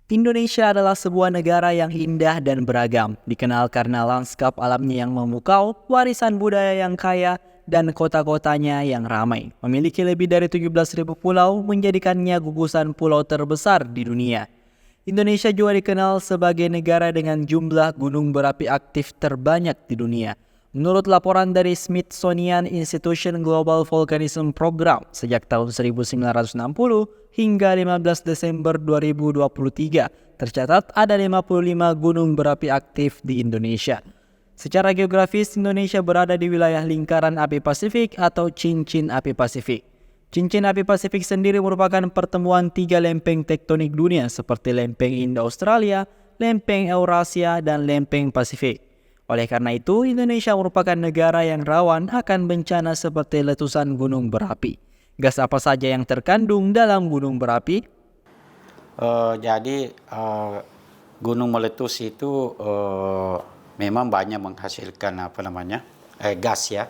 Indonesia adalah sebuah negara yang indah dan beragam, dikenal karena lanskap alamnya yang memukau, warisan budaya yang kaya, dan kota-kotanya yang ramai. Memiliki lebih dari 17.000 pulau, menjadikannya gugusan pulau terbesar di dunia. Indonesia juga dikenal sebagai negara dengan jumlah gunung berapi aktif terbanyak di dunia. Menurut laporan dari Smithsonian Institution Global Volcanism Program, sejak tahun 1960 hingga 15 Desember 2023, tercatat ada 55 gunung berapi aktif di Indonesia. Secara geografis, Indonesia berada di wilayah lingkaran api Pasifik atau cincin api Pasifik. Cincin api Pasifik sendiri merupakan pertemuan tiga lempeng tektonik dunia seperti lempeng Indo-Australia, lempeng Eurasia, dan lempeng Pasifik. Oleh karena itu, Indonesia merupakan negara yang rawan akan bencana seperti letusan gunung berapi. Gas apa saja yang terkandung dalam gunung berapi? Jadi gunung meletus itu memang banyak menghasilkan gas ya,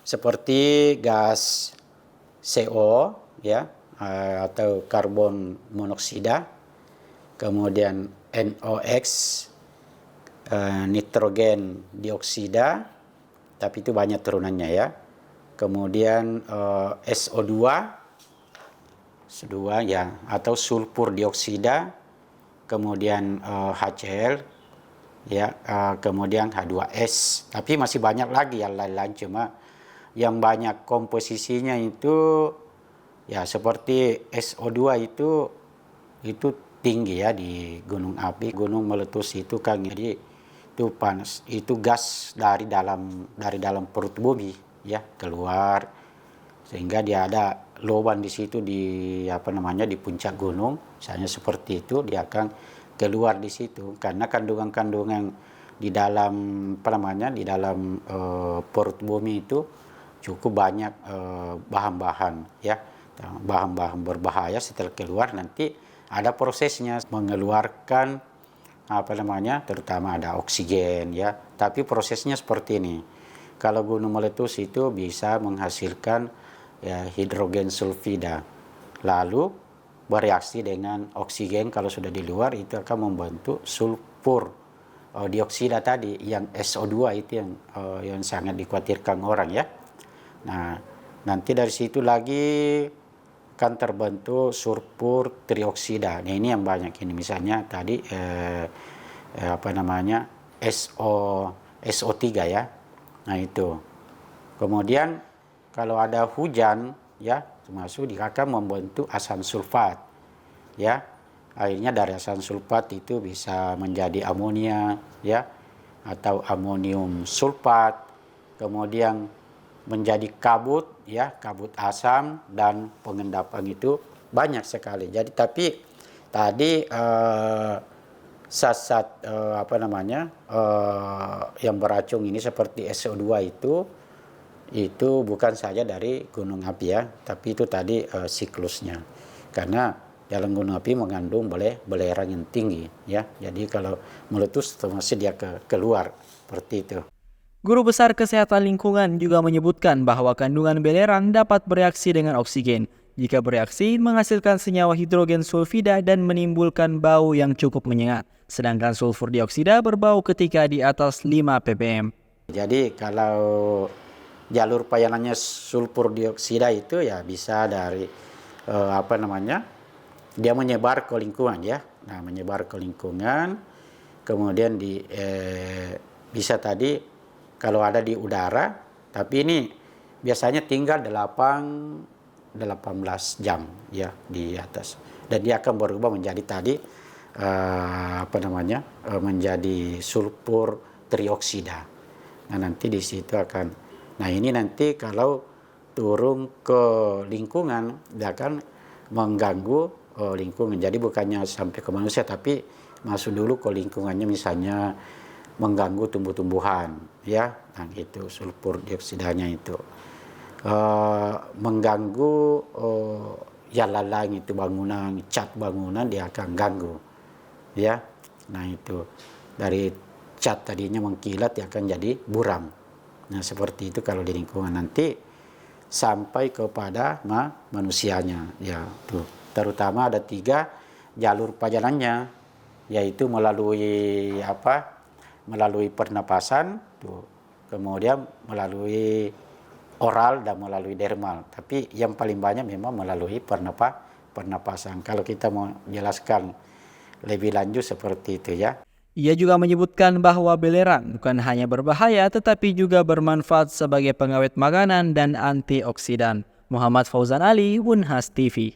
seperti gas CO ya, atau karbon monoksida, kemudian NOx, nitrogen dioksida, tapi itu banyak turunannya ya. Kemudian SO2 ya, atau sulfur dioksida, kemudian HCl ya, kemudian H2S. Tapi masih banyak lagi yang lain-lain, cuma yang banyak komposisinya itu ya seperti SO2 itu tinggi ya di gunung api. Gunung meletus itu kan, jadi itu panas, itu gas dari dalam perut bumi ya keluar, sehingga dia ada lubang di situ di puncak gunung, misalnya seperti itu, dia akan keluar di situ karena kandungan-kandungan di dalam perut bumi itu cukup banyak bahan-bahan ya, bahan-bahan berbahaya. Setelah keluar nanti ada prosesnya mengeluarkan terutama ada oksigen ya, tapi prosesnya seperti ini. Kalau gunung meletus itu bisa menghasilkan ya, hidrogen sulfida, lalu bereaksi dengan oksigen. Kalau sudah di luar itu akan membentuk sulfur dioksida tadi, yang SO2 itu yang sangat dikhawatirkan orang ya. Nah, nanti dari situ lagi kan terbentuk sulfur trioksida. Nah, ini yang banyak ini, misalnya tadi SO3 ya. Nah, itu. Kemudian kalau ada hujan ya, termasuk akan membentuk asam sulfat ya. Akhirnya dari asam sulfat itu bisa menjadi amonia ya, atau amonium sulfat, kemudian menjadi kabut ya, kabut asam, dan pengendapan itu banyak sekali. Jadi tapi tadi zat-zat yang beracun ini seperti SO2 itu bukan saja dari gunung api ya, tapi itu tadi siklusnya. Karena dalam gunung api mengandung belerang yang tinggi ya. Jadi kalau meletus termasuk dia keluar seperti itu. Guru Besar Kesehatan Lingkungan juga menyebutkan bahwa kandungan belerang dapat bereaksi dengan oksigen. Jika bereaksi, menghasilkan senyawa hidrogen sulfida dan menimbulkan bau yang cukup menyengat. Sedangkan sulfur dioksida berbau ketika di atas 5 ppm. Jadi kalau jalur payanannya sulfur dioksida itu ya bisa dari dia menyebar ke lingkungan ya. Nah, menyebar ke lingkungan, kemudian bisa tadi kalau ada di udara, tapi ini biasanya tinggal 18 jam ya di atas, dan dia akan berubah menjadi tadi menjadi sulfur trioksida. Nah, nanti di situ akan, nah ini nanti kalau turun ke lingkungan dia akan mengganggu lingkungan. Jadi bukannya sampai ke manusia, tapi masuk dulu ke lingkungannya, misalnya mengganggu tumbuh-tumbuhan ya. Nah, itu sulfur dioksidanya itu mengganggu ya lalang itu bangunan, cat bangunan dia akan ganggu ya. Nah, itu dari cat tadinya mengkilat dia akan jadi buram. Nah, seperti itu kalau di lingkungan. Nanti sampai kepada manusianya ya tuh. Terutama ada 3 jalur perjalanannya, yaitu melalui melalui pernapasan, tuh, kemudian melalui oral dan melalui dermal. Tapi yang paling banyak memang melalui pernapasan. Kalau kita mau jelaskan lebih lanjut seperti itu ya. Ia juga menyebutkan bahwa belerang bukan hanya berbahaya tetapi juga bermanfaat sebagai pengawet makanan dan antioksidan. Muhammad Fauzan Ali, Unhas TV.